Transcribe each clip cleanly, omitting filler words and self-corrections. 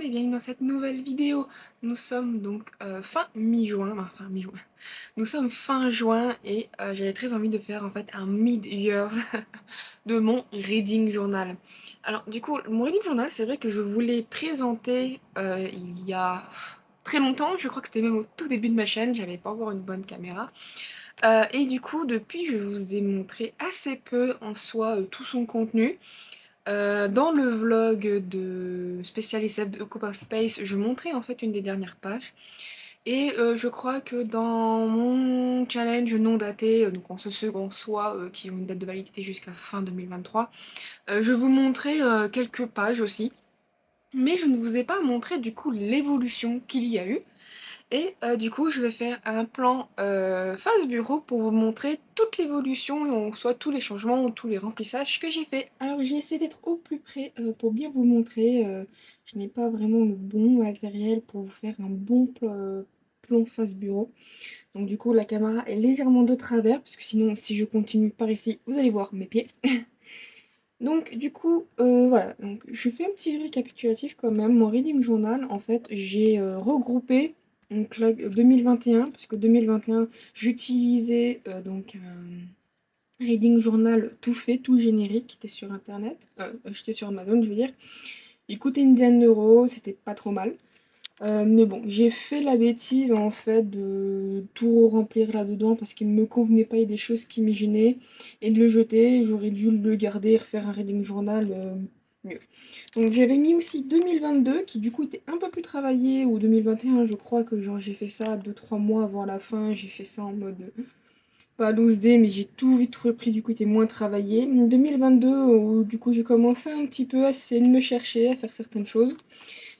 et bienvenue dans cette nouvelle vidéo. Nous sommes donc fin mi-juin, enfin fin mi-juin. Nous sommes fin juin et j'avais très envie de faire en fait un mid-year de mon reading journal. Alors du coup, mon reading journal, c'est vrai que je voulais présenter il y a très longtemps, je crois que c'était même au tout début de ma chaîne, j'avais pas encore une bonne caméra. Et du coup, depuis, je vous ai montré assez peu en soi tout son contenu. Dans le vlog de Special SF de A Cup of Space, je montrais en fait une des dernières pages. Et je crois que dans mon challenge non daté, donc en ce second soit, qui ont une date de validité jusqu'à fin 2023, je vous montrais quelques pages aussi. Mais je ne vous ai pas montré du coup l'évolution qu'il y a eu. Et du coup, je vais faire un plan face bureau pour vous montrer toute l'évolution, soit tous les changements ou tous les remplissages que j'ai fait. Alors, j'ai essayé d'être au plus près pour bien vous montrer. Je n'ai pas vraiment le bon matériel pour vous faire un bon plan face bureau. Donc, du coup, la caméra est légèrement de travers, parce que sinon, si je continue par ici, vous allez voir mes pieds. Donc, du coup, voilà. Donc, je fais un petit récapitulatif quand même. Mon reading journal, en fait, j'ai regroupé donc là, 2021, parce que 2021, j'utilisais donc un reading journal tout fait, tout générique, qui était sur internet. J'étais sur Amazon, je veux dire. Il coûtait une dizaine d'euros, c'était pas trop mal. Mais bon, j'ai fait la bêtise en fait de tout remplir là-dedans parce qu'il me convenait pas, il y a des choses qui me gênaient et de le jeter. J'aurais dû le garder et refaire un reading journal mieux. Donc j'avais mis aussi 2022 qui du coup était un peu plus travaillé, ou 2021, je crois que genre j'ai fait ça 2-3 mois avant la fin. J'ai fait ça en mode pas loose day, mais j'ai tout vite repris, du coup il était moins travaillé. 2022 où du coup j'ai commencé un petit peu à essayer de me chercher, à faire certaines choses.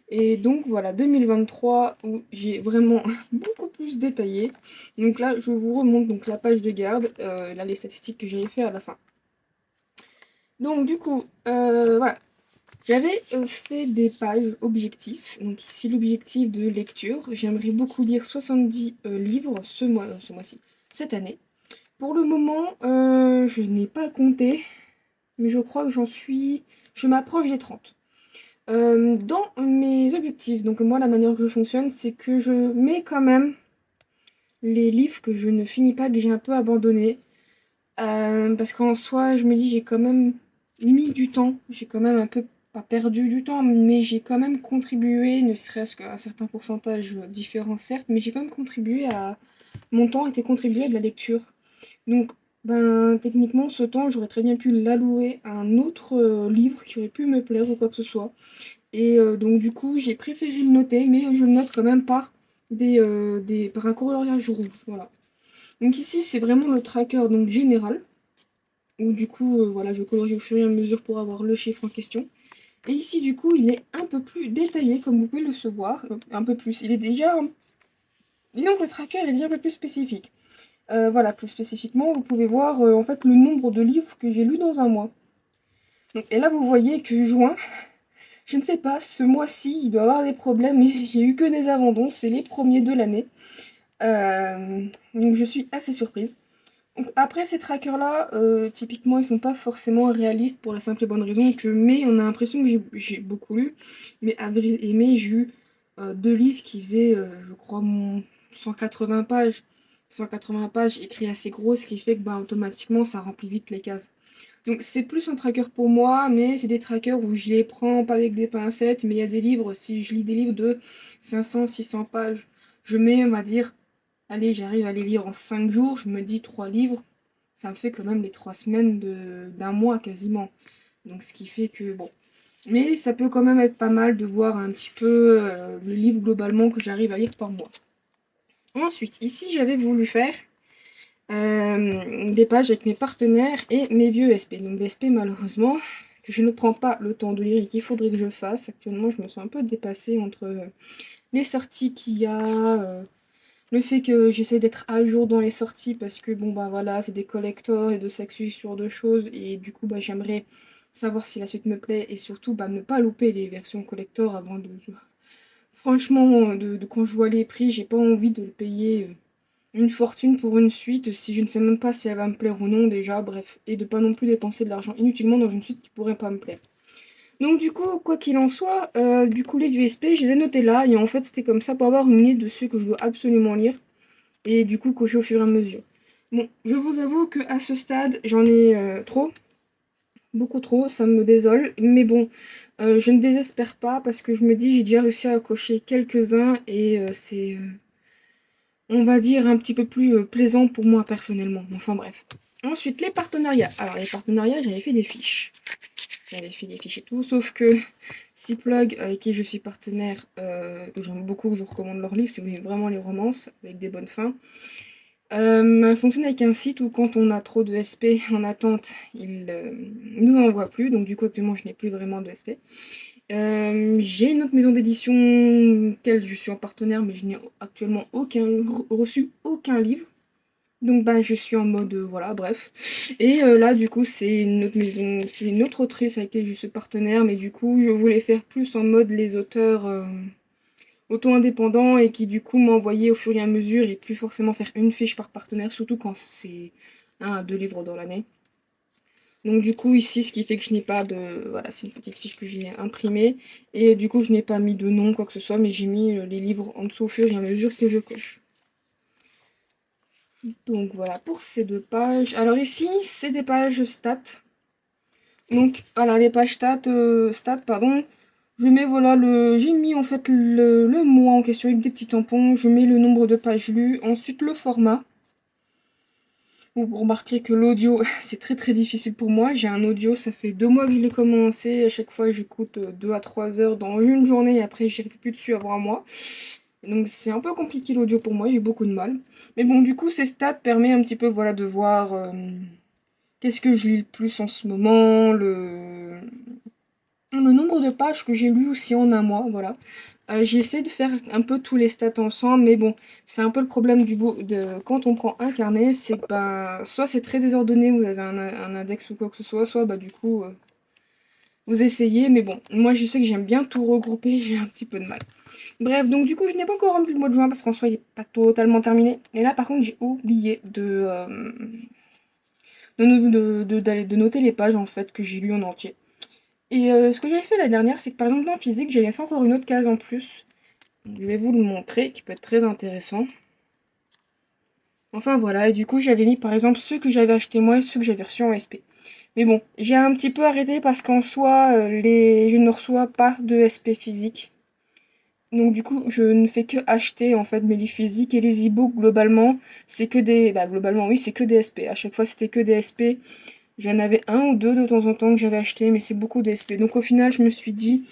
Et donc voilà, 2023 où j'ai vraiment beaucoup plus détaillé. Donc là, je vous remonte donc la page de garde, là les statistiques que j'avais fait à la fin. Donc du coup, voilà, j'avais fait des pages objectifs. Donc ici l'objectif de lecture, j'aimerais beaucoup lire 70 livres ce mois-ci, cette année. Pour le moment, je n'ai pas compté, mais je crois que je m'approche des 30. Dans mes objectifs, donc moi la manière que je fonctionne, c'est que je mets quand même les livres que je ne finis pas, que j'ai un peu abandonnés. Parce qu'en soi, je me dis, j'ai quand même mis du temps, j'ai quand même un peu, pas perdu du temps, mais j'ai quand même contribué, ne serait-ce qu'à un certain pourcentage différent certes, mais j'ai quand même contribué à... Mon temps a été contribué à de la lecture. Donc, ben, techniquement, ce temps, j'aurais très bien pu l'allouer à un autre livre qui aurait pu me plaire ou quoi que ce soit. Et donc du coup, j'ai préféré le noter, mais je le note quand même par par un coloriage rouge. Voilà. Donc ici, c'est vraiment le tracker donc général, où du coup, voilà, je colorie au fur et à mesure pour avoir le chiffre en question. Et ici, du coup, il est un peu plus détaillé, comme vous pouvez le voir, un peu plus. Il est déjà, disons que le tracker est déjà un peu plus spécifique. Voilà, plus spécifiquement, vous pouvez voir en fait le nombre de livres que j'ai lus dans un mois. Donc, et là, vous voyez que juin, je ne sais pas, ce mois-ci, il doit y avoir des problèmes et j'ai eu que des abandons, c'est les premiers de l'année. Donc je suis assez surprise. Donc, après ces trackers-là, typiquement, ils sont pas forcément réalistes pour la simple et bonne raison que mai, on a l'impression que j'ai beaucoup lu, mais avril et mai, j'ai eu deux livres qui faisaient, je crois, 180 pages. 180 pages écrits assez gros, ce qui fait que bah, automatiquement, ça remplit vite les cases. Donc c'est plus un tracker pour moi, mais c'est des trackers où je les prends pas avec des pincettes, mais il y a des livres, si je lis des livres de 500-600 pages, je mets, on va dire, allez, j'arrive à les lire en 5 jours, je me dis 3 livres, ça me fait quand même les 3 semaines d'un mois quasiment. Donc ce qui fait que, bon. Mais ça peut quand même être pas mal de voir un petit peu le livre globalement que j'arrive à lire par mois. Ensuite, ici j'avais voulu faire des pages avec mes partenaires et mes vieux SP. Donc des SP malheureusement que je ne prends pas le temps de lire et qu'il faudrait que je fasse. Actuellement je me sens un peu dépassée entre les sorties qu'il y a, le fait que j'essaie d'être à jour dans les sorties parce que bon bah voilà c'est des collectors et de sexus sur de choses et du coup bah j'aimerais savoir si la suite me plaît et surtout bah ne pas louper les versions collector avant de... Franchement de quand je vois les prix j'ai pas envie de le payer une fortune pour une suite si je ne sais même pas si elle va me plaire ou non déjà, bref. Et de pas non plus dépenser de l'argent inutilement dans une suite qui pourrait pas me plaire. Donc du coup, quoi qu'il en soit, du coup les USP, je les ai notés là, et en fait c'était comme ça pour avoir une liste de ceux que je dois absolument lire, et du coup cocher au fur et à mesure. Bon, je vous avoue que à ce stade, j'en ai trop, beaucoup trop, ça me désole, mais bon, je ne désespère pas parce que je me dis j'ai déjà réussi à cocher quelques-uns, et c'est, on va dire, un petit peu plus plaisant pour moi personnellement. Enfin bref. Ensuite, les partenariats. Alors les partenariats, j'avais fait des fiches. J'avais fait des fiches et tout, sauf que Ciplug, avec qui je suis partenaire, que j'aime beaucoup, que je vous recommande leur livre si vous aimez vraiment les romances, avec des bonnes fins, fonctionne avec un site où quand on a trop de SP en attente, il nous en envoie plus, donc du coup actuellement je n'ai plus vraiment de SP. J'ai une autre maison d'édition laquelle je suis en partenaire, mais je n'ai actuellement reçu aucun livre. Donc bah je suis en mode voilà, bref. Et là du coup c'est une autre maison, c'est une autre autrice avec qui je suis partenaire, mais du coup je voulais faire plus en mode les auteurs auto-indépendants et qui du coup m'envoyaient au fur et à mesure et plus forcément faire une fiche par partenaire, surtout quand c'est un à deux livres dans l'année. Donc du coup ici ce qui fait que je n'ai pas de... Voilà, c'est une petite fiche que j'ai imprimée et du coup je n'ai pas mis de nom quoi que ce soit, mais j'ai mis les livres en dessous au fur et à mesure que je coche. Donc voilà pour ces deux pages. Alors ici c'est des pages stats. Donc voilà les pages stats pardon. Je mets voilà j'ai mis en fait le mois en question avec des petits tampons. Je mets le nombre de pages lues. Ensuite le format. Vous remarquerez que l'audio, c'est très très difficile pour moi. J'ai un audio, ça fait 2 mois que je l'ai commencé. À chaque fois, j'écoute 2 à 3 heures dans une journée et après, j'y arrive plus dessus avant un mois. Donc c'est un peu compliqué l'audio pour moi, j'ai beaucoup de mal. Mais bon, du coup, ces stats permettent un petit peu voilà, de voir qu'est-ce que je lis le plus en ce moment, le nombre de pages que j'ai lues aussi en un mois, voilà. J'ai essayé de faire un peu tous les stats ensemble, mais bon, c'est un peu le problème quand on prend un carnet, c'est que bah, soit c'est très désordonné, vous avez un index ou quoi que ce soit bah du coup, vous essayez, mais bon, moi je sais que j'aime bien tout regrouper, j'ai un petit peu de mal. Bref, donc du coup, je n'ai pas encore rempli le mois de juin parce qu'en soi, il n'est pas totalement terminé. Et là, par contre, j'ai oublié de noter les pages en fait que j'ai lues en entier. Et ce que j'avais fait la dernière, c'est que par exemple dans physique, j'avais fait encore une autre case en plus. Je vais vous le montrer, qui peut être très intéressant. Enfin voilà, et du coup j'avais mis par exemple ceux que j'avais achetés moi et ceux que j'avais reçus en SP. Mais bon, j'ai un petit peu arrêté parce qu'en soi, je ne reçois pas de SP physique. Donc du coup, je ne fais que acheter en fait mes livres physiques et les e-books globalement, c'est que des... Bah globalement oui, c'est que des SP. À chaque fois c'était que des SP. J'en avais un ou deux de temps en temps que j'avais acheté, mais c'est beaucoup des SP. Donc au final, je me suis dit,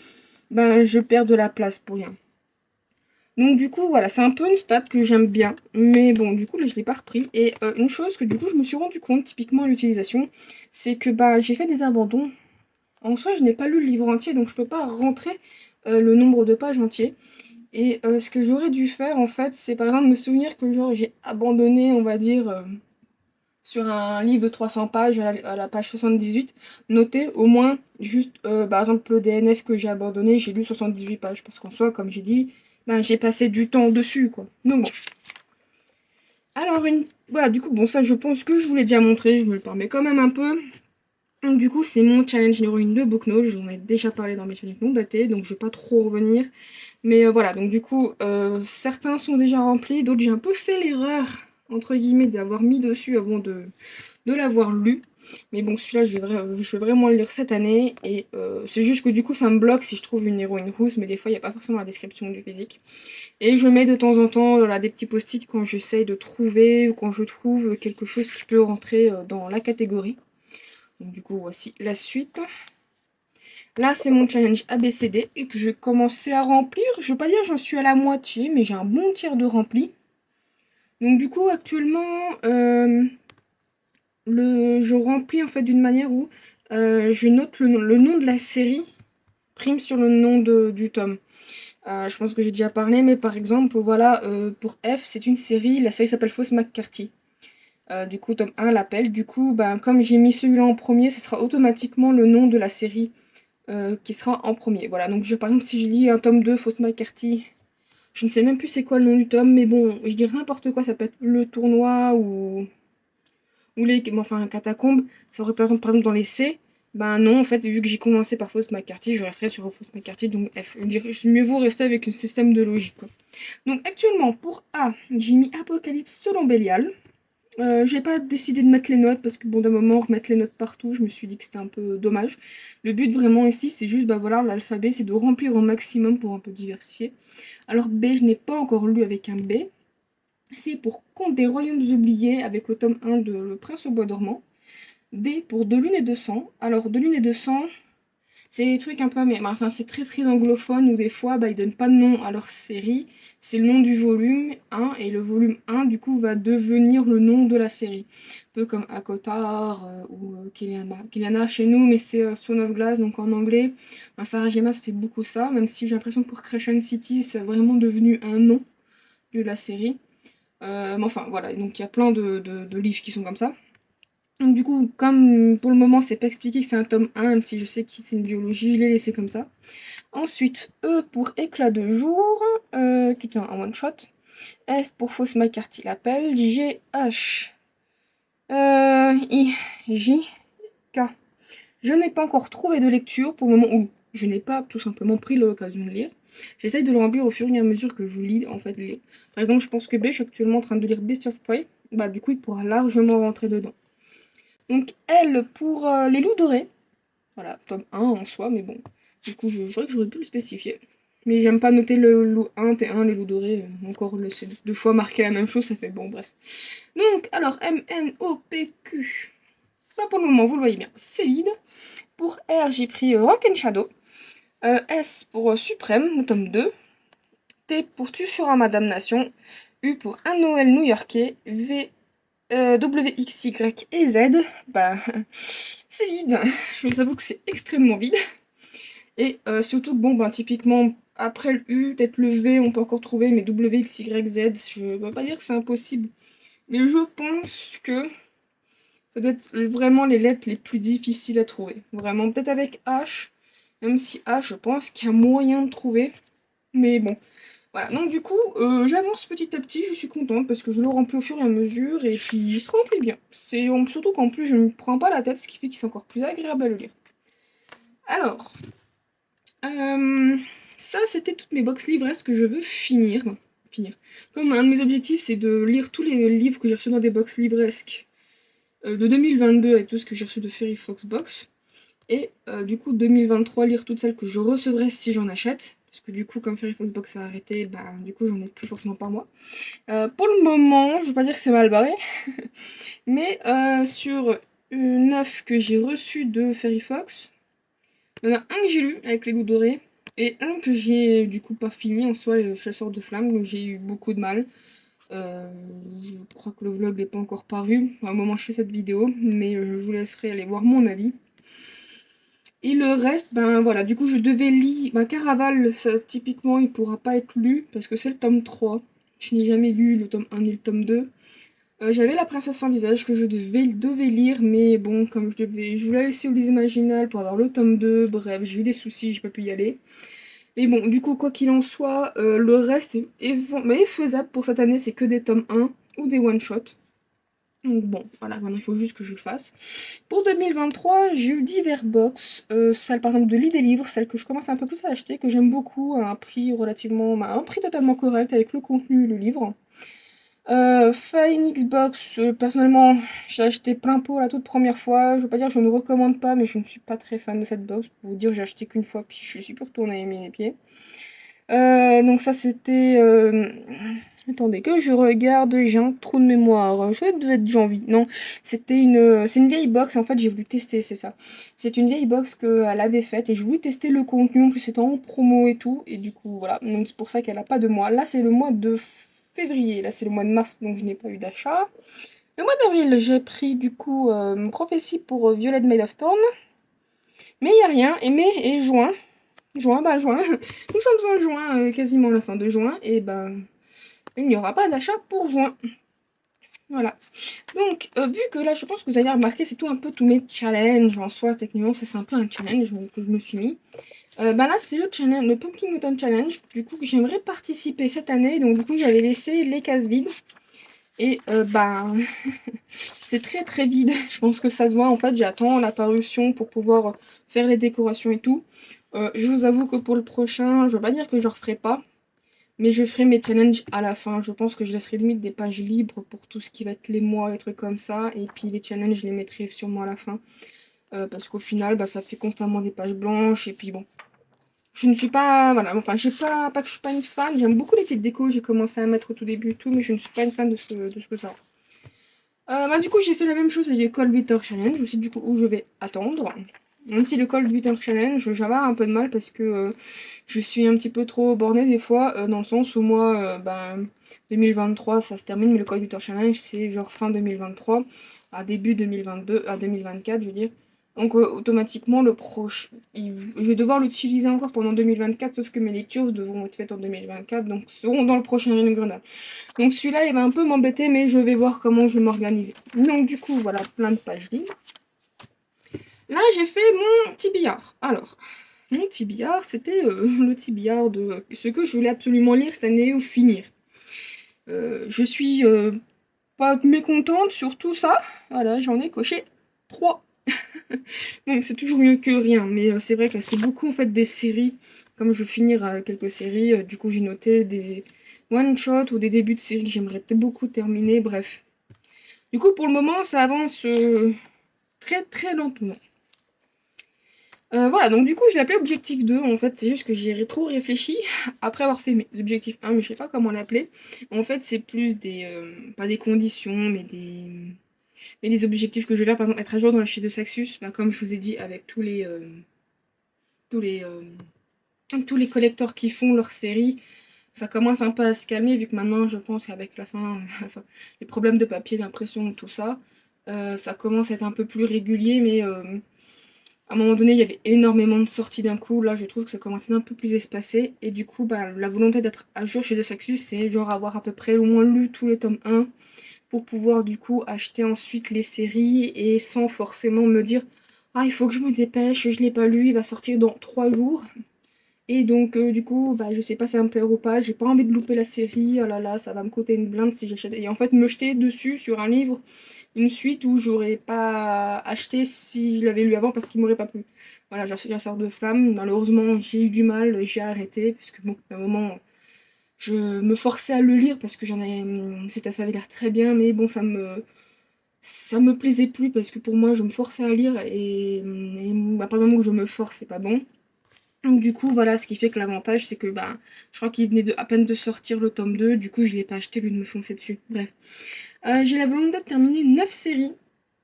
ben je perds de la place pour rien. Donc du coup, voilà, c'est un peu une stat que j'aime bien, mais bon, du coup, là, je l'ai pas repris. Et une chose que du coup, je me suis rendu compte, typiquement à l'utilisation, c'est que bah, j'ai fait des abandons. En soi, je n'ai pas lu le livre entier, donc je peux pas rentrer le nombre de pages entier. Et ce que j'aurais dû faire, en fait, c'est par exemple me souvenir que genre j'ai abandonné, on va dire, sur un livre de 300 pages, à la page 78, noter au moins juste, par exemple, le DNF que j'ai abandonné, j'ai lu 78 pages, parce qu'en soi, comme j'ai dit, ben, j'ai passé du temps dessus, quoi. Donc bon. Alors, voilà, du coup, bon, ça, je pense que je vous l'ai déjà montré, je me le permets quand même un peu. Donc, du coup, c'est mon challenge numéro 1 de Booknote, j'en ai déjà parlé dans mes challenges non datés, donc je vais pas trop revenir. Mais voilà, donc du coup, certains sont déjà remplis, d'autres j'ai un peu fait l'erreur, entre guillemets, d'avoir mis dessus avant de l'avoir lu. Mais bon, celui-là, je vais vraiment le lire cette année. Et c'est juste que du coup, ça me bloque si je trouve une héroïne rousse, mais des fois, il n'y a pas forcément la description du physique. Et je mets de temps en temps là, des petits post-it quand j'essaye de trouver ou quand je trouve quelque chose qui peut rentrer dans la catégorie. Donc du coup, voici la suite. Là, c'est mon challenge ABCD et que j'ai commencé à remplir. Je veux pas dire j'en suis à la moitié, mais j'ai un bon tiers de rempli. Donc du coup, actuellement, je remplis en fait d'une manière où je note le nom de la série prime sur le nom du tome. Je pense que j'ai déjà parlé, mais par exemple, voilà, pour F, c'est une série, la série s'appelle Fausse McCarthy. Du coup, tome 1 l'appelle. Du coup, ben, comme j'ai mis celui-là en premier, ce sera automatiquement le nom de la série qui sera en premier. Voilà, donc par exemple, si je lis un tome 2, Fausse McCarthy, je ne sais même plus c'est quoi le nom du tome, mais bon, je dirais n'importe quoi, ça peut être le tournoi ou les enfin, catacombe, ça représente par exemple dans les C. Ben non, en fait, vu que j'ai commencé par Faust McCarthy, je resterai sur Faust McCarthy, donc F. Je dirais mieux vaut rester avec un système de logique, quoi. Donc actuellement, pour A, j'ai mis Apocalypse selon Bélial. J'ai pas décidé de mettre les notes parce que bon, d'un moment, remettre les notes partout, je me suis dit que c'était un peu dommage. Le but vraiment ici, c'est juste, bah voilà, l'alphabet, c'est de remplir au maximum pour un peu diversifier. Alors B, je n'ai pas encore lu avec un B. C pour Conte des Royaumes oubliés avec le tome 1 de Le Prince au Bois dormant. D pour De Lune et de Sang. Alors, De Lune et de Sang, c'est des trucs un peu, mais enfin, c'est très très anglophone où des fois, bah, ils donnent pas de nom à leur série. C'est le nom du volume 1 et le volume 1, du coup, va devenir le nom de la série. Un peu comme Akotar ou Kiliana chez nous, mais c'est Throne of Glass, donc en anglais. Enfin, Sarah Gemma, c'était beaucoup ça, même si j'ai l'impression que pour Crescent City, c'est vraiment devenu un nom de la série. Mais enfin, voilà, donc il y a plein de livres qui sont comme ça. Donc du coup, comme pour le moment, c'est pas expliqué que c'est un tome 1, même si je sais que c'est une biologie, je l'ai laissé comme ça. Ensuite, E pour Éclat de jour, qui est un one-shot. F pour Fausse McCarthy l'appel. G, H, I, J, K. Je n'ai pas encore trouvé de lecture pour le moment où je n'ai pas tout simplement pris l'occasion de lire. J'essaye de le remplir au fur et à mesure que je lis, en fait, les... Par exemple, je pense que B, je suis actuellement en train de lire Beast of Prey. Bah du coup, il pourra largement rentrer dedans. Donc L pour les loups dorés. Voilà, tome 1 en soi, mais bon. Du coup, je dirais que j'aurais pu le spécifier. Mais j'aime pas noter le loup 1, T1, les loups dorés. Encore, c'est deux fois marqué la même chose, ça fait bon, bref. Donc, alors, M, N, O, P, Q. Pas pour le moment, vous le voyez bien, c'est vide. Pour R, j'ai pris Rock and Shadow. S pour Suprême, le tome 2. T pour Tu seras ma damnation. U pour Un Noël new-yorkais. V, W, X, Y et Z. Bah, c'est vide. Je vous avoue que c'est extrêmement vide. Et surtout que, bon, ben, typiquement, après le U, peut-être le V, on peut encore trouver, mais W, X, Y, Z, je ne veux pas dire que c'est impossible. Mais je pense que ça doit être vraiment les lettres les plus difficiles à trouver. Vraiment, peut-être avec H, même si H, je pense qu'il y a moyen de trouver. Mais bon, voilà. Donc du coup, j'avance petit à petit, je suis contente parce que je le remplis au fur et à mesure, et puis il se remplit bien. Surtout qu'en plus, je ne me prends pas la tête, ce qui fait qu'il est encore plus agréable à le lire. Alors... ça, c'était toutes mes box livresques que je veux finir. Non, finir. Comme un de mes objectifs, c'est de lire tous les livres que j'ai reçus dans des box livresques de 2022 avec tout ce que j'ai reçu de Fairy Fox Box. Et du coup, 2023, lire toutes celles que je recevrai si j'en achète. Parce que du coup, comme Fairy Fox Box a arrêté, bah, du coup, j'en ai plus forcément par mois. Pour le moment, je veux pas dire que c'est mal barré. Mais sur 9 que j'ai reçu de Fairy Fox, il y en a un que j'ai lu avec les loups dorés. Et un que j'ai du coup pas fini en soi, le chasseur de flammes, donc j'ai eu beaucoup de mal. Je crois que le vlog n'est pas encore paru au moment où je fais cette vidéo, mais je vous laisserai aller voir mon avis. Et le reste, ben voilà, du coup je devais lire. Ben, Caraval, ça typiquement il pourra pas être lu parce que c'est le tome 3. Je n'ai jamais lu le tome 1 ni le tome 2. J'avais La Princesse sans visage que je devais lire, mais bon, comme je voulais laisser Ulysse Imaginal pour avoir le tome 2, bref, j'ai eu des soucis, j'ai pas pu y aller. Mais bon, du coup, quoi qu'il en soit, le reste est faisable pour cette année, c'est que des tomes 1 ou des one-shots. Donc bon, voilà, maintenant il faut juste que je le fasse. Pour 2023, j'ai eu divers box. Celle par exemple de Lit des livres, celle que je commence un peu plus à acheter, que j'aime beaucoup, à un prix relativement, un prix totalement correct avec le contenu et le livre. Phoenix Box, personnellement, j'ai acheté plein pot la toute première fois. Je veux pas dire que je ne recommande pas, mais je ne suis pas très fan de cette box. Pour vous dire, j'ai acheté qu'une fois, puis je suis plus retournée mes pieds. Donc ça c'était... Attendez que je regarde, j'ai un trou de mémoire. Je devais être janvier. Non, c'est une vieille box. En fait, j'ai voulu tester, c'est ça. C'est une vieille box qu'elle avait faite et je voulais tester le contenu. En plus, c'était en promo et tout. Et du coup, voilà. Donc c'est pour ça qu'elle a pas de mois. Là, c'est le mois de février. Là, c'est le mois de mars, donc je n'ai pas eu d'achat. Le mois d'avril, j'ai pris du coup Prophétie pour Violet Maid of Thorn. Mais il n'y a rien. Et mai et juin. Juin. Nous sommes en juin, quasiment la fin de juin. Et ben, il n'y aura pas d'achat pour juin. Voilà. Donc, vu que là, je pense que vous avez remarqué, c'est tout un peu tous mes challenges en soi. Techniquement, c'est un peu un challenge que je me suis mis. Là, c'est le challenge, le Pumpkin Autumn Challenge. Du coup, que j'aimerais participer cette année. Donc, du coup, j'avais laissé les cases vides. Et c'est très très vide. Je pense que ça se voit. En fait, j'attends la parution pour pouvoir faire les décorations et tout. Je vous avoue que pour le prochain, je veux pas dire que je referai pas, mais je ferai mes challenges à la fin. Je pense que je laisserai limite des pages libres pour tout ce qui va être les mois, les trucs comme ça. Et puis les challenges, je les mettrai sûrement à la fin. Parce qu'au final, ça fait constamment des pages blanches. Et puis bon, je ne suis pas... Voilà, enfin, j'ai pas que je suis pas une fan. J'aime beaucoup les petites décos. J'ai commencé à mettre au tout début et tout, mais je ne suis pas une fan de ce que ça. Du coup, j'ai fait la même chose avec le Cold Winter Challenge, aussi du coup où je vais attendre. Même si le Cold Winter Challenge, j'avais un peu de mal parce que je suis un petit peu trop bornée des fois, dans le sens où moi, 2023 ça se termine, mais le Cold Winter Challenge c'est genre fin 2023 à début 2022, à 2024 je veux dire. Donc automatiquement le proche, je vais devoir l'utiliser encore pendant 2024, sauf que mes lectures devront être faites en 2024, donc seront dans le prochain Reading Journal. Donc celui-là, il va un peu m'embêter, mais je vais voir comment je vais m'organiser. Donc du coup, voilà, plein de pages libres. Là, j'ai fait mon petit billard. Alors, mon petit billard, c'était le petit billard de ce que je voulais absolument lire cette année ou finir. Je suis pas mécontente sur tout ça. Voilà, j'en ai coché 3. Donc c'est toujours mieux que rien, mais c'est vrai que c'est beaucoup en fait des séries. Comme je veux finir quelques séries, du coup j'ai noté des one-shot ou des débuts de séries que j'aimerais beaucoup terminer, bref. Du coup, pour le moment, ça avance très très lentement. Voilà, donc du coup, je l'ai appelé Objectif 2. En fait, c'est juste que j'y ai trop réfléchi après avoir fait mes objectifs 1, mais je sais pas comment l'appeler. En fait, c'est plus des... pas des conditions, mais des objectifs que je vais faire, par exemple, être à jour dans la chaîne de Saxus, comme je vous ai dit, avec tous les, euh, tous les collecteurs qui font leur série. Ça commence un peu à se calmer, vu que maintenant, je pense qu'avec la fin, enfin, les problèmes de papier, d'impression, tout ça, ça commence à être un peu plus régulier, mais à un moment donné, il y avait énormément de sorties d'un coup. Là, je trouve que ça commence à être un peu plus espacé. Et du coup, la volonté d'être à jour chez De Saxus, c'est genre avoir à peu près au moins lu tous les tomes 1 pour pouvoir du coup acheter ensuite les séries et sans forcément me dire ah, il faut que je me dépêche, je l'ai pas lu, il va sortir dans 3 jours. Et donc, du coup, je sais pas si ça va me plaire ou pas, j'ai pas envie de louper la série, oh là là, ça va me coûter une blinde si j'achète. Et en fait, me jeter dessus sur un livre, une suite où j'aurais pas acheté si je l'avais lu avant parce qu'il m'aurait pas plu. Voilà, j'ai un sort de flamme, malheureusement, j'ai eu du mal, j'ai arrêté, parce que bon, à un moment, je me forçais à le lire parce que j'en ai. Ça avait l'air très bien, mais bon, ça me plaisait plus parce que pour moi, je me forçais à lire et à partir du moment où je me force, c'est pas bon. Donc du coup voilà, ce qui fait que l'avantage c'est que je crois qu'il venait à peine de sortir le tome 2, du coup je l'ai pas acheté, lui de me foncer dessus. Bref. J'ai la volonté de terminer 9 séries.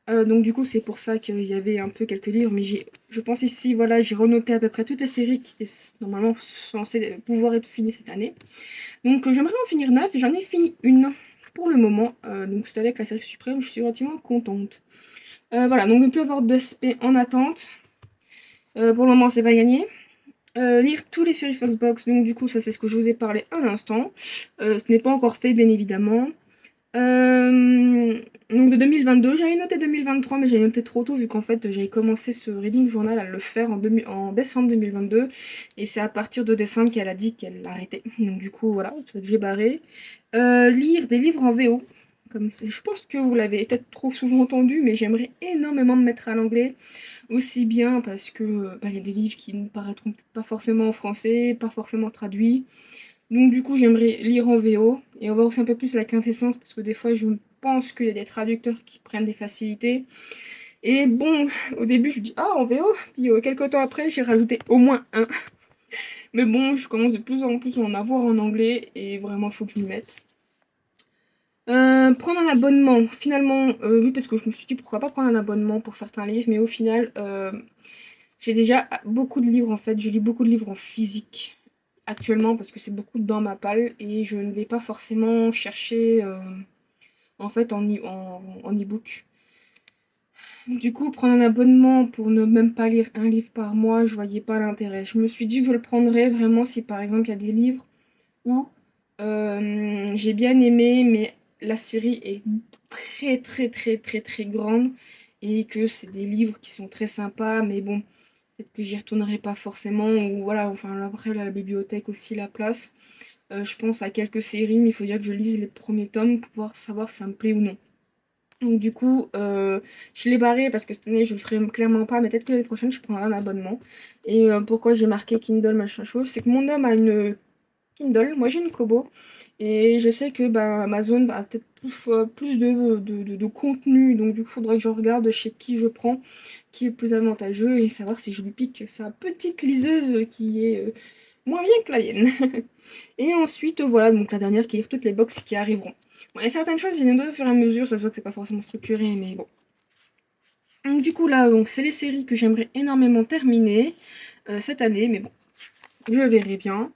Donc du coup c'est pour ça qu'il y avait un peu quelques livres, mais je pense ici, voilà, j'ai renoté à peu près toutes les séries qui étaient normalement censées pouvoir être finies cette année. Donc j'aimerais en finir 9 et j'en ai fini une pour le moment. Donc c'était avec la série Suprême, je suis relativement contente. Voilà, donc ne plus avoir d'aspect en attente. Pour le moment c'est pas gagné. Lire tous les Fairy Fox Box, donc du coup ça c'est ce que je vous ai parlé à l'instant. Ce n'est pas encore fait bien évidemment. Donc de 2022, j'avais noté 2023 mais j'avais noté trop tôt vu qu'en fait j'avais commencé ce reading journal à le faire en décembre 2022 et c'est à partir de décembre qu'elle a dit qu'elle l'arrêtait. Donc du coup voilà, c'est ça que j'ai barré. Lire des livres en VO. Je pense que vous l'avez peut-être trop souvent entendu, mais j'aimerais énormément me mettre à l'anglais. Aussi bien parce que y a des livres qui ne paraîtront peut-être pas forcément en français, pas forcément traduits. Donc du coup j'aimerais lire en VO et on voir aussi un peu plus la quintessence parce que des fois je pense qu'il y a des traducteurs qui prennent des facilités. Et bon, au début je dis ah en VO, puis quelques temps après j'ai rajouté au moins un. Mais bon, je commence de plus en plus à en avoir en anglais et vraiment il faut que je m'y mette. Prendre un abonnement, finalement, oui, parce que je me suis dit pourquoi pas prendre un abonnement pour certains livres, mais au final, j'ai déjà beaucoup de livres en fait, je lis beaucoup de livres en physique actuellement parce que c'est beaucoup dans ma palle et je ne vais pas forcément chercher en fait en e-book. Du coup, prendre un abonnement pour ne même pas lire un livre par mois, je voyais pas l'intérêt. Je me suis dit que je le prendrais vraiment si par exemple il y a des livres où j'ai bien aimé, mais la série est très très très très très grande et que c'est des livres qui sont très sympas, mais bon, peut-être que j'y retournerai pas forcément, ou voilà, enfin après la bibliothèque aussi, la place. Je pense à quelques séries, mais il faut dire que je lise les premiers tomes pour pouvoir savoir si ça me plaît ou non. Donc du coup, je l'ai barré parce que cette année je le ferai clairement pas, mais peut-être que l'année prochaine je prendrai un abonnement. Et pourquoi j'ai marqué Kindle machin chose, c'est que mon homme a une Kindle, moi j'ai une Kobo, et je sais que Amazon a peut-être plus de contenu, donc du coup il faudrait que je regarde chez qui je prends, qui est le plus avantageux, et savoir si je lui pique sa petite liseuse qui est moins bien que la mienne. Et ensuite, voilà, donc la dernière qui est toutes les box qui arriveront. Bon, il y a certaines choses, il y en a au fur et à mesure, ça se voit que c'est pas forcément structuré, mais bon. Donc, du coup, là, donc c'est les séries que j'aimerais énormément terminer cette année, mais bon, je verrai bien.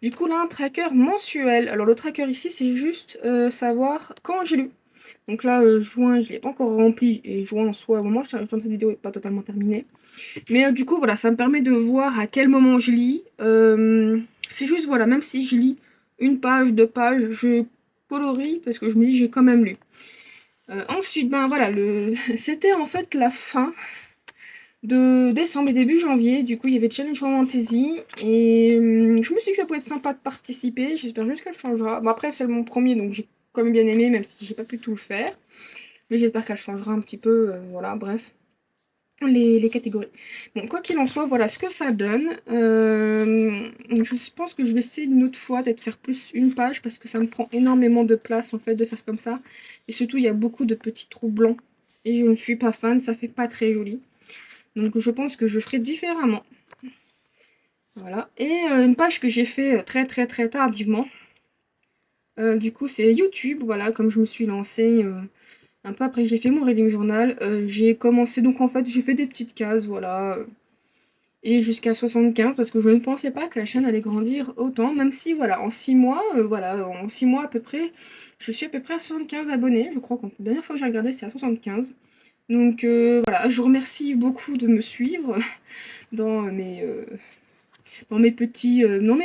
Du coup, là, un tracker mensuel. Alors, le tracker ici, c'est juste savoir quand j'ai lu. Donc là, juin, je l'ai pas encore rempli, et juin en soi, au moment où je tourne cette vidéo, n'est pas totalement terminé. Mais du coup, voilà, ça me permet de voir à quel moment je lis. C'est juste, voilà, même si je lis une page, deux pages, je colorie parce que je me dis j'ai quand même lu. Ensuite, ben voilà, c'était en fait la fin de décembre et début janvier. Du coup, il y avait Challenge Fantasy et je me suis dit que ça pourrait être sympa de participer. J'espère juste qu'elle changera. Bon, après, c'est mon premier, donc j'ai quand même bien aimé, même si j'ai pas pu tout le faire. Mais j'espère qu'elle changera un petit peu. Voilà, bref les catégories. Bon, quoi qu'il en soit, voilà ce que ça donne. Je pense que je vais essayer une autre fois d'être faire plus une page parce que ça me prend énormément de place en fait de faire comme ça. Et surtout, il y a beaucoup de petits trous blancs. Et je ne suis pas fan, ça fait pas très joli. Donc je pense que je ferai différemment. Voilà. Et une page que j'ai fait très tardivement. Du coup, c'est YouTube. Voilà, comme je me suis lancée un peu après que j'ai fait mon reading journal. J'ai commencé, donc en fait, j'ai fait des petites cases, voilà. Et jusqu'à 75 parce que je ne pensais pas que la chaîne allait grandir autant, même si voilà, en 6 mois, en 6 mois à peu près, je suis à peu près à 75 abonnés, je crois que la dernière fois que j'ai regardé c'est à 75. Donc voilà, je vous remercie beaucoup de me suivre dans dans mes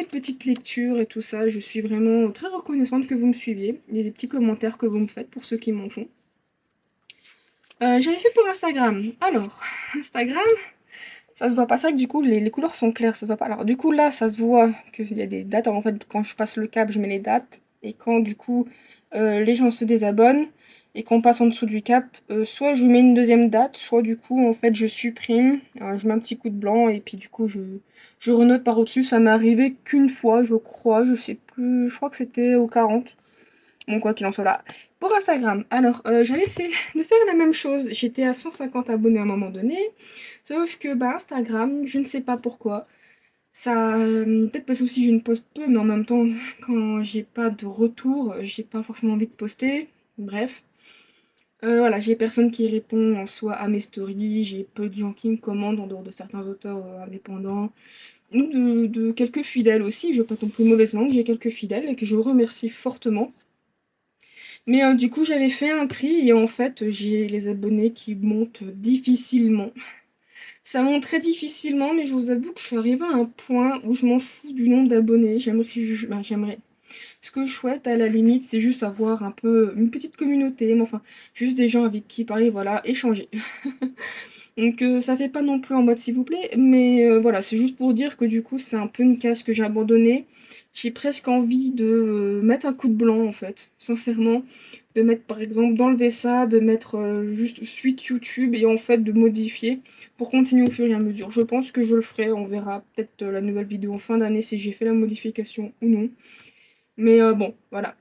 petites lectures et tout ça. Je suis vraiment très reconnaissante que vous me suiviez. Il y a des petits commentaires que vous me faites pour ceux qui m'en font. J'avais fait pour Instagram. Alors, Instagram, ça se voit pas, c'est vrai que du coup les couleurs sont claires, ça se voit pas. Alors du coup là ça se voit qu'il y a des dates, en fait quand je passe le cap je mets les dates, et quand du coup les gens se désabonnent et qu'on passe en dessous du cap, soit je mets une deuxième date, soit du coup en fait je supprime, je mets un petit coup de blanc et puis du coup je renote par au-dessus. Ça m'est arrivé qu'une fois je crois, je sais plus, je crois que c'était au 40. Bon, quoi qu'il en soit là. Pour Instagram, alors j'avais essayé de faire la même chose. J'étais à 150 abonnés à un moment donné. Sauf que Instagram, je ne sais pas pourquoi. Ça, peut-être parce que aussi je ne poste peu, mais en même temps, quand j'ai pas de retour, j'ai pas forcément envie de poster. Bref. Voilà, j'ai personne qui répond en soi à mes stories. J'ai peu de gens qui me commandent en dehors de certains auteurs indépendants. Ou de quelques fidèles aussi. Je veux pas non plus mauvaise langue, j'ai quelques fidèles et que je remercie fortement. Mais du coup, j'avais fait un tri et en fait, j'ai les abonnés qui montent difficilement. Ça monte très difficilement, mais je vous avoue que je suis arrivée à un point où je m'en fous du nombre d'abonnés. J'aimerais. Ce que je souhaite, à la limite, c'est juste avoir un peu une petite communauté, mais enfin, juste des gens avec qui parler, voilà, échanger. Donc ça fait pas non plus en mode s'il vous plaît, mais voilà, c'est juste pour dire que du coup c'est un peu une case que j'ai abandonnée. J'ai presque envie de mettre un coup de blanc en fait, sincèrement. De mettre par exemple, d'enlever ça, de mettre juste suite YouTube et en fait de modifier pour continuer au fur et à mesure. Je pense que je le ferai, on verra peut-être la nouvelle vidéo en fin d'année si j'ai fait la modification ou non. Mais bon, voilà.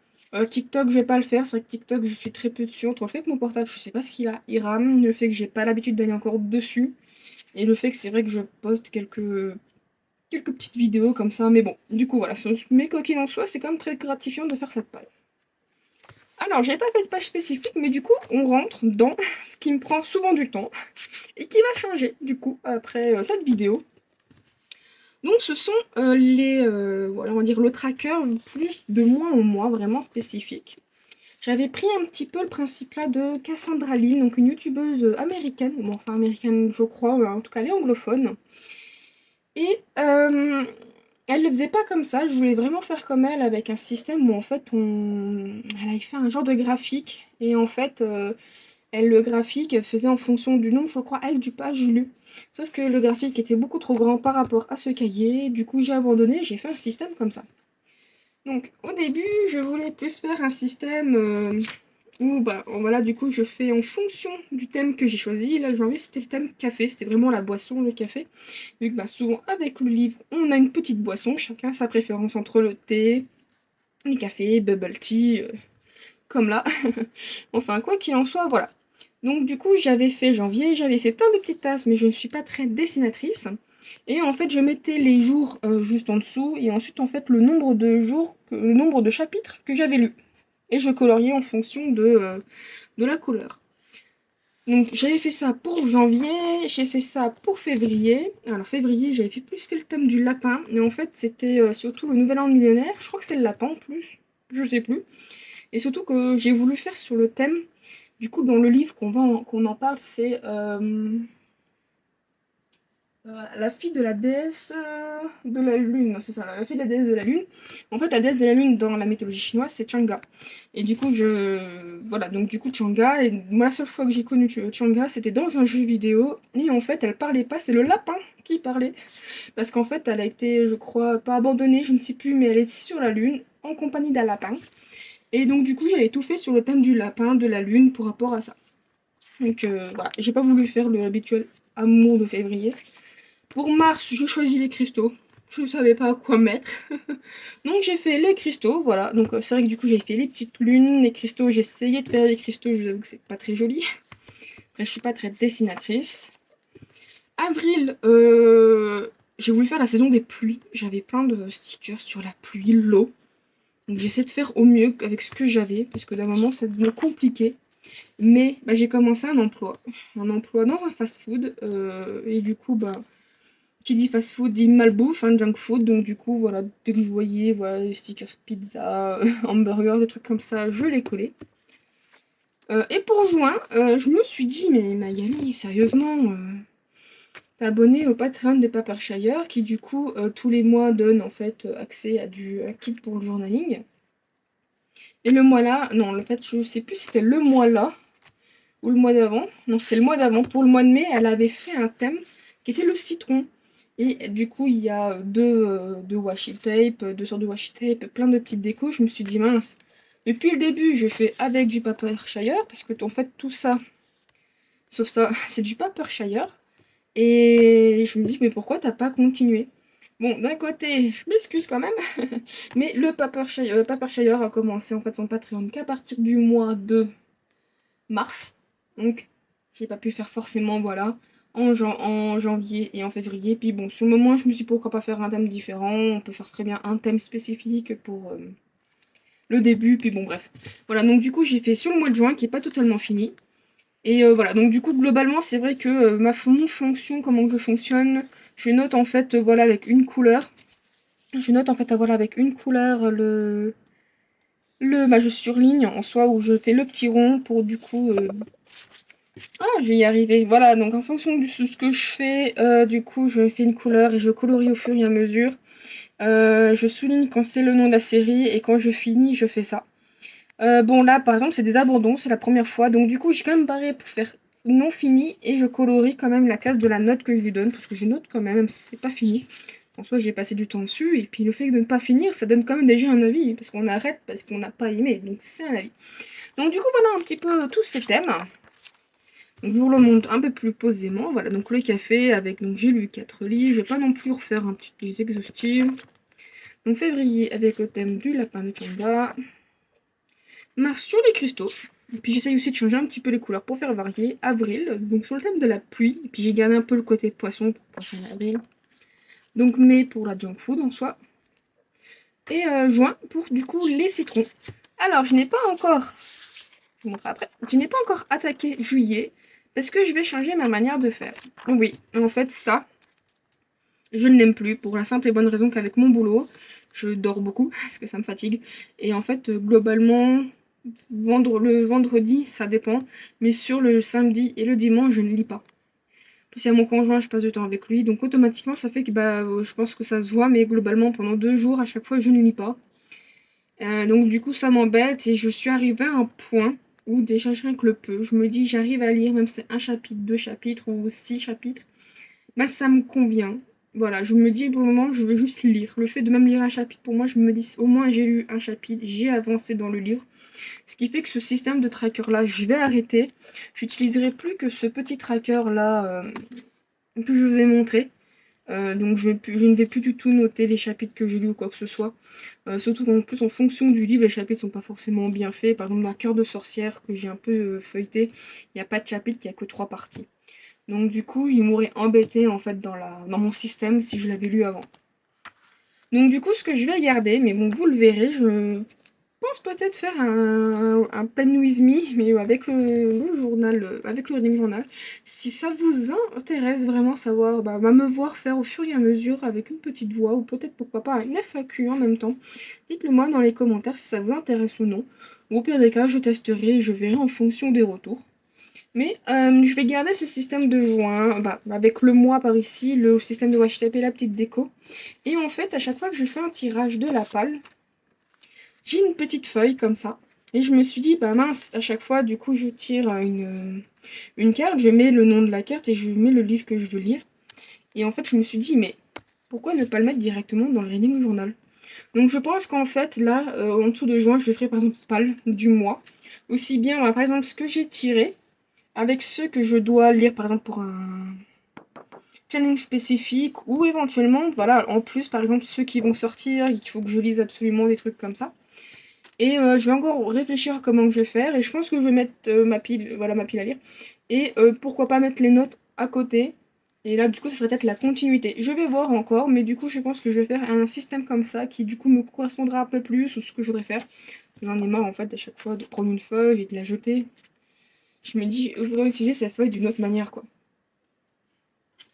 TikTok, je vais pas le faire. C'est vrai que TikTok, je suis très peu dessus. Entre le fait que mon portable, je sais pas ce qu'il a, il rame. Le fait que j'ai pas l'habitude d'aller encore dessus. Et le fait que c'est vrai que je poste quelques petites vidéos comme ça. Mais bon, du coup, voilà. Mais quoi qu'il en soit, c'est quand même très gratifiant de faire cette page. Alors, j'avais pas fait de page spécifique, mais du coup, on rentre dans ce qui me prend souvent du temps et qui va changer, du coup, après cette vidéo. Donc ce sont voilà, on va dire le tracker plus de mois en mois, vraiment spécifique. J'avais pris un petit peu le principe là de Cassandra Lynn, donc une youtubeuse américaine, bon enfin américaine je crois, en tout cas elle est anglophone. Et elle le faisait pas comme ça, je voulais vraiment faire comme elle avec un système où en fait elle avait fait un genre de graphique et en fait elle, le graphique faisait en fonction du nombre, je crois, elle, du page lu. Sauf que le graphique était beaucoup trop grand par rapport à ce cahier. Du coup, j'ai abandonné, j'ai fait un système comme ça. Donc au début, je voulais plus faire un système où bah voilà, du coup je fais en fonction du thème que j'ai choisi. Là janvier c'était le thème café, c'était vraiment la boisson, le café. Vu que bah, souvent avec le livre, on a une petite boisson, chacun a sa préférence entre le thé, le café, bubble tea, comme là. Enfin quoi qu'il en soit, voilà. Donc du coup j'avais fait janvier, j'avais fait plein de petites tasses, mais je ne suis pas très dessinatrice. Et en fait je mettais les jours juste en dessous, et ensuite en fait le nombre de jours, le nombre de chapitres que j'avais lus. Et je coloriais en fonction de la couleur. Donc j'avais fait ça pour janvier, j'ai fait ça pour février. Alors février j'avais fait plus que le thème du lapin, mais en fait c'était surtout le nouvel an millionnaire, je crois que c'est le lapin en plus, je sais plus. Et surtout que j'ai voulu faire sur le thème, du coup dans le livre qu'on en parle c'est la fille de la déesse de la lune, c'est ça, la fille de la déesse de la lune. En fait, la déesse de la lune dans la mythologie chinoise, c'est Chang'e. Et du coup, voilà, donc du coup, Chang'e, et moi, la seule fois que j'ai connu Chang'e, c'était dans un jeu vidéo. Et en fait, elle parlait pas, c'est le lapin qui parlait. Parce qu'en fait, elle a été, je crois, pas abandonnée, je ne sais plus, mais elle est sur la lune, en compagnie d'un lapin. Et donc, du coup, j'avais tout fait sur le thème du lapin, de la lune, pour rapport à ça. Donc, voilà, j'ai pas voulu faire l'habituel amour de février. Pour mars, je choisis les cristaux. Je ne savais pas quoi mettre. Donc j'ai fait les cristaux, voilà. Donc c'est vrai que du coup j'ai fait les petites lunes, les cristaux. J'ai essayé de faire les cristaux, je vous avoue que c'est pas très joli. Après je suis pas très dessinatrice. Avril, j'ai voulu faire la saison des pluies. J'avais plein de stickers sur la pluie, l'eau. Donc j'essaie de faire au mieux avec ce que j'avais, parce que d'un moment ça devenait compliqué. Mais bah, j'ai commencé un emploi. Un emploi dans un fast-food. Et du coup, bah, qui dit fast food dit malbouffe, hein, junk food. Donc du coup, voilà, dès que je voyais voilà, les stickers pizza, hamburger, des trucs comme ça, je les collais. Et pour juin, je me suis dit, mais Magali, sérieusement, t'es abonné au Patreon de Papershire, qui du coup, tous les mois donne en fait accès à un kit pour le journaling. Et le mois là, non, en fait, je sais plus si c'était le mois là, ou le mois d'avant. Non, c'était le mois d'avant. Pour le mois de mai, elle avait fait un thème qui était le citron. Et du coup, il y a deux washi tape, deux sortes de washi tape, plein de petites décos. Je me suis dit, mince, depuis le début, je fais avec du Papershire, parce que en fait, tout ça, sauf ça, c'est du Papershire. Et je me dis, mais pourquoi t'as pas continué? Bon, d'un côté, je m'excuse quand même, mais le Papershire a commencé en fait son Patreon qu'à partir du mois de mars. Donc, j'ai pas pu faire forcément, voilà, en janvier et en février. Puis bon, sur le moment, je me suis dit pourquoi pas faire un thème différent. On peut faire très bien un thème spécifique pour le début. Puis bon, bref. Voilà, donc du coup, j'ai fait sur le mois de juin qui est pas totalement fini. Et voilà, donc du coup, globalement, c'est vrai que mon fonction, comment je fonctionne, je note en fait, voilà, avec une couleur. Je note en fait, voilà, avec une couleur bah, je surligne en soi où je fais le petit rond pour du coup ah, je vais y arriver. Voilà, donc en fonction de ce que je fais, du coup, je fais une couleur et je colorie au fur et à mesure. Je souligne quand c'est le nom de la série et quand je finis, je fais ça. Bon, là, par exemple, c'est des abandons, c'est la première fois. Donc, du coup, j'ai quand même barré pour faire non fini et je colorie quand même la case de la note que je lui donne parce que je note quand même si c'est pas fini. En soi, j'ai passé du temps dessus et puis le fait de ne pas finir, ça donne quand même déjà un avis parce qu'on arrête parce qu'on n'a pas aimé. Donc, c'est un avis. Donc, du coup, voilà un petit peu tous ces thèmes. Donc je vous le montre un peu plus posément. Voilà, donc le café avec, donc j'ai lu 4 livres. Je vais pas non plus refaire un petit liste exhaustive. Donc février avec le thème du lapin de Chamba. Mars sur les cristaux. Et puis j'essaye aussi de changer un petit peu les couleurs pour faire varier. Avril, donc sur le thème de la pluie. Et puis j'ai gardé un peu le côté poisson pour poisson d'avril. Donc mai pour la junk food en soi. Et juin pour du coup les citrons. Alors je n'ai pas encore, je vous montre après, je n'ai pas encore attaqué juillet. Parce que je vais changer ma manière de faire. Oui, en fait ça, je ne l'aime plus pour la simple et bonne raison qu'avec mon boulot, je dors beaucoup parce que ça me fatigue. Et en fait, globalement, le vendredi, ça dépend. Mais sur le samedi et le dimanche, je ne lis pas. Si à mon conjoint, je passe du temps avec lui. Donc automatiquement, ça fait que bah, je pense que ça se voit. Mais globalement, pendant 2 jours, à chaque fois, je ne lis pas. Donc du coup, ça m'embête. Et je suis arrivée à un point où déjà, rien que le peu, je me dis, j'arrive à lire, même si c'est un chapitre, 2 chapitres ou 6 chapitres. Bah, ça me convient. Voilà, je me dis pour le moment, je veux juste lire. Le fait de même lire un chapitre, pour moi, je me dis au moins j'ai lu un chapitre, j'ai avancé dans le livre. Ce qui fait que ce système de tracker-là, je vais arrêter. J'utiliserai plus que ce petit tracker-là que je vous ai montré. Donc je ne vais plus du tout noter les chapitres que j'ai lus ou quoi que ce soit. Surtout qu'en plus en fonction du livre, les chapitres sont pas forcément bien faits. Par exemple dans Cœur de sorcière que j'ai un peu feuilleté, il n'y a pas de chapitre, il n'y a que 3 parties. Donc du coup, il m'aurait embêté en fait dans mon système si je l'avais lu avant. Donc du coup, ce que je vais regarder, mais bon, vous le verrez, je pense peut-être faire un Pen with Me, mais avec le journal, avec le reading journal. Si ça vous intéresse vraiment savoir, bah, me voir faire au fur et à mesure avec une petite voix, ou peut-être pourquoi pas une FAQ en même temps. Dites-le moi dans les commentaires si ça vous intéresse ou non. Ou au pire des cas, je testerai et je verrai en fonction des retours. Mais je vais garder ce système de joint, bah, avec le mois par ici, le système de washi tape et la petite déco. Et en fait, à chaque fois que je fais un tirage de la palle, j'ai une petite feuille comme ça. Et je me suis dit, bah mince, à chaque fois, du coup, je tire une carte, je mets le nom de la carte et je mets le livre que je veux lire. Et en fait, je me suis dit, mais pourquoi ne pas le mettre directement dans le reading journal? Donc je pense qu'en fait, là, en dessous de juin, je ferai par exemple palle du mois. Aussi bien, bah, par exemple, ce que j'ai tiré, avec ceux que je dois lire, par exemple, pour un challenge spécifique, ou éventuellement, voilà, en plus, par exemple, ceux qui vont sortir, il faut que je lise absolument des trucs comme ça. Et je vais encore réfléchir à comment je vais faire. Et je pense que je vais mettre ma pile, voilà, ma pile à lire. Et pourquoi pas mettre les notes à côté. Et là, du coup, ça serait peut-être la continuité. Je vais voir encore, mais du coup, je pense que je vais faire un système comme ça qui, du coup, me correspondra un peu plus ou ce que je voudrais faire. J'en ai marre, en fait, à chaque fois de prendre une feuille et de la jeter. Je me dis, je voudrais utiliser cette feuille d'une autre manière, quoi.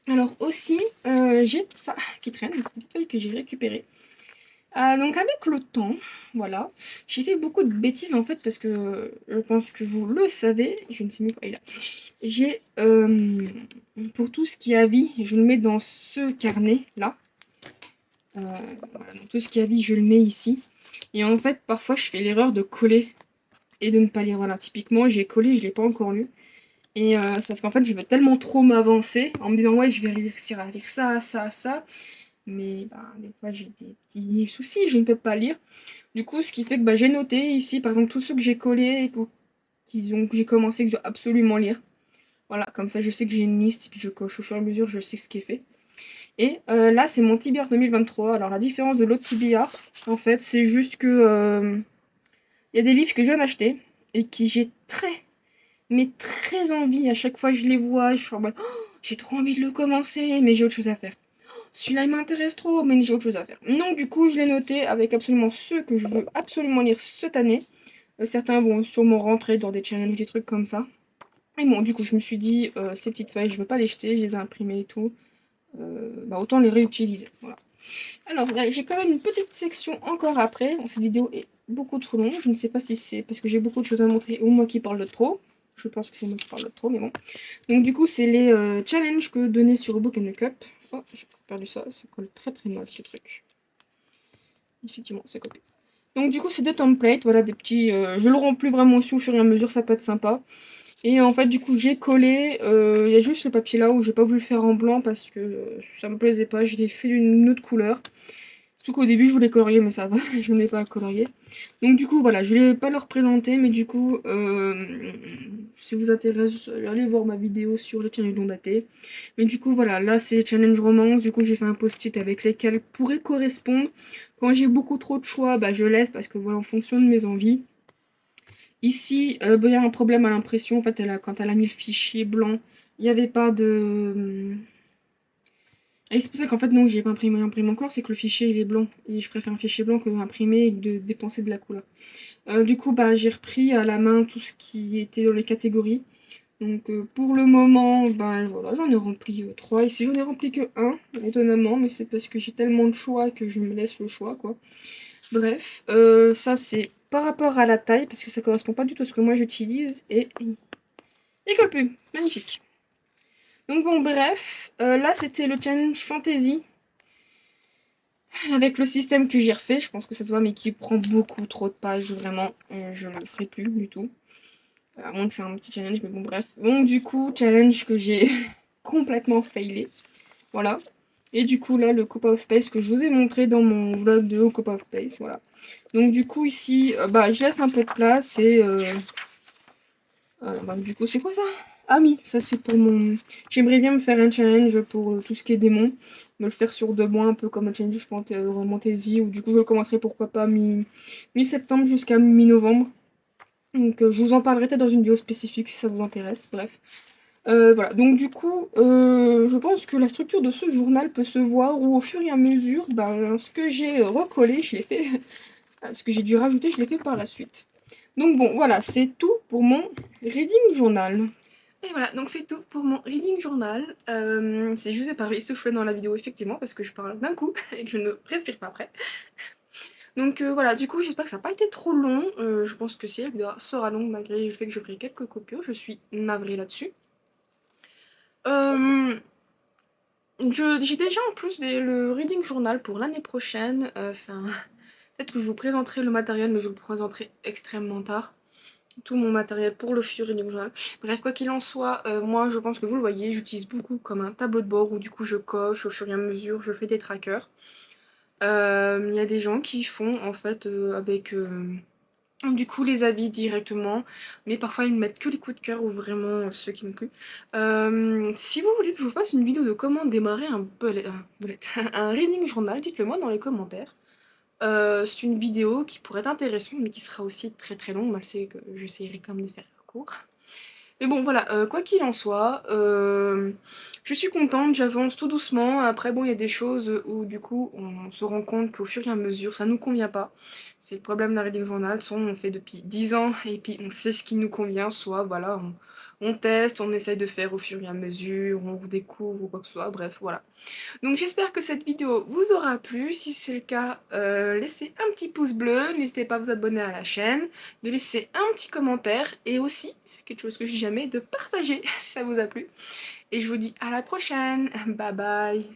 Alors aussi, j'ai ça qui traîne, c'est une petite feuille que j'ai récupérée. Donc avec le temps, voilà, j'ai fait beaucoup de bêtises en fait parce que je pense que vous le savez, je ne sais même pas, il est là. J'ai, pour tout ce qui est avis, je le mets dans ce carnet là. Voilà, donc tout ce qui est avis, je le mets ici. Et en fait, parfois, je fais l'erreur de coller et de ne pas lire. Voilà, typiquement, j'ai collé, je l'ai pas encore lu. Et c'est parce qu'en fait, je veux tellement trop m'avancer en me disant, ouais, je vais réussir à lire ça, ça, ça. Mais bah, des fois, j'ai des petits soucis, je ne peux pas lire. Du coup, ce qui fait que bah, j'ai noté ici, par exemple, tous ceux que j'ai collés et que j'ai commencé, que je dois absolument lire. Voilà, comme ça, je sais que j'ai une liste et puis je coche au fur et à mesure, je sais ce qui est fait. Et là, c'est mon TBR 2023. Alors, la différence de l'autre TBR, en fait, c'est juste que il y a des livres que je viens d'acheter et qui j'ai mais très envie. À chaque fois, je les vois, je suis en mode, oh, j'ai trop envie de le commencer, mais j'ai autre chose à faire. Celui-là, il m'intéresse trop, mais j'ai autre chose à faire. Donc, du coup, je l'ai noté avec absolument ceux que je veux absolument lire cette année. Certains vont sûrement rentrer dans des challenges, des trucs comme ça. Et bon, du coup, je me suis dit, ces petites feuilles, je veux pas les jeter, je les ai imprimées et tout. Bah, autant les réutiliser. Voilà. Alors, là, j'ai quand même une petite section encore après. Bon, cette vidéo est beaucoup trop longue. Je ne sais pas si c'est parce que j'ai beaucoup de choses à montrer ou moi qui parle de trop. Je pense que c'est moi qui parle de trop, mais bon. Donc, du coup, c'est les challenges que donnait sur Book and Cup. Oh, j'ai perdu ça. Ça colle très très mal ce truc. Effectivement, c'est copié. Donc du coup c'est des templates, voilà des petits... je le rends plus vraiment aussi au fur et à mesure, ça peut être sympa. Et en fait du coup j'ai collé, il y a juste le papier là où j'ai pas voulu le faire en blanc parce que ça me plaisait pas, je l'ai fait d'une autre couleur. Surtout qu'au début je voulais colorier mais ça va, je n'ai pas à colorier. Donc du coup voilà, je ne vais pas le représenter mais du coup si vous intéresse, allez voir ma vidéo sur les challenges non datés. Mais du coup voilà, là c'est les challenges romance, du coup j'ai fait un post-it avec lesquels pourraient correspondre. Quand j'ai beaucoup trop de choix, bah, je laisse parce que voilà en fonction de mes envies. Ici, bah, il y a un problème à l'impression, en fait quand elle a mis le fichier blanc, il n'y avait pas de... Et c'est pour ça qu'en fait, non, j'ai pas imprimé encore, c'est que le fichier il est blanc. Et je préfère un fichier blanc que imprimer et de dépenser de la couleur. Du coup, bah, j'ai repris à la main tout ce qui était dans les catégories. Donc pour le moment, bah, voilà, j'en ai rempli 3. Ici, j'en ai rempli que un, étonnamment, mais c'est parce que j'ai tellement de choix que je me laisse le choix, quoi. Bref, ça c'est par rapport à la taille, parce que ça correspond pas du tout à ce que moi j'utilise, et il colle plus. Magnifique. Donc bon, bref, là c'était le challenge fantasy. Avec le système que j'ai refait, je pense que ça se voit, mais qui prend beaucoup trop de pages, vraiment. Je le ferai plus du tout. À moins que c'est un petit challenge, mais bon, bref. Donc, du coup, challenge que j'ai complètement failé. Voilà. Et du coup là le Copa of Space que je vous ai montré dans mon vlog de Copa of Space, voilà. Donc du coup ici, bah je laisse un peu de place et bah, du coup c'est quoi ça? Ah oui, ça c'est pour mon... J'aimerais bien me faire un challenge pour tout ce qui est démon, me le faire sur 2 mois, un peu comme un challenge fantasy, ou du coup je le commencerai pourquoi pas mi-septembre jusqu'à mi-novembre. Donc je vous en parlerai peut-être dans une vidéo spécifique si ça vous intéresse, bref. Voilà, donc du coup, je pense que la structure de ce journal peut se voir où au fur et à mesure, ben, ce que j'ai recollé, je l'ai fait, ce que j'ai dû rajouter, je l'ai fait par la suite. Donc bon, voilà, c'est tout pour mon reading journal. Et voilà, donc c'est tout pour mon reading journal. C'est juste pas essoufflé dans la vidéo, effectivement, parce que je parle d'un coup et que je ne respire pas après. Donc voilà, du coup, j'espère que ça n'a pas été trop long. Je pense que si la vidéo sera longue, malgré le fait que je ferai quelques copies, je suis navrée là-dessus. J'ai déjà en plus le reading journal pour l'année prochaine. Peut-être que je vous présenterai le matériel, mais je vous le présenterai extrêmement tard. Tout mon matériel pour le futur reading journal. Bref, quoi qu'il en soit, moi je pense que vous le voyez, j'utilise beaucoup comme un tableau de bord où du coup je coche au fur et à mesure, je fais des trackers. Il y a des gens qui font en fait avec du coup les habits directement, mais parfois ils me mettent que les coups de cœur ou vraiment ceux qui me plaisent. Si vous voulez que je vous fasse une vidéo de comment démarrer un reading journal, dites-le moi dans les commentaires. C'est une vidéo qui pourrait être intéressante, mais qui sera aussi très très longue, malgré que j'essaierai quand même de faire court. Mais bon, voilà, quoi qu'il en soit, je suis contente, j'avance tout doucement. Après, bon, il y a des choses où, du coup, on se rend compte qu'au fur et à mesure, ça nous convient pas. C'est le problème d'un reading journal. Soit on fait depuis 10 ans et puis on sait ce qui nous convient, soit, voilà, on teste, on essaye de faire au fur et à mesure, on redécouvre ou quoi que ce soit, bref, voilà. Donc j'espère que cette vidéo vous aura plu. Si c'est le cas, laissez un petit pouce bleu, n'hésitez pas à vous abonner à la chaîne, de laisser un petit commentaire et aussi, c'est quelque chose que je dis jamais, de partager si ça vous a plu. Et je vous dis à la prochaine, bye bye.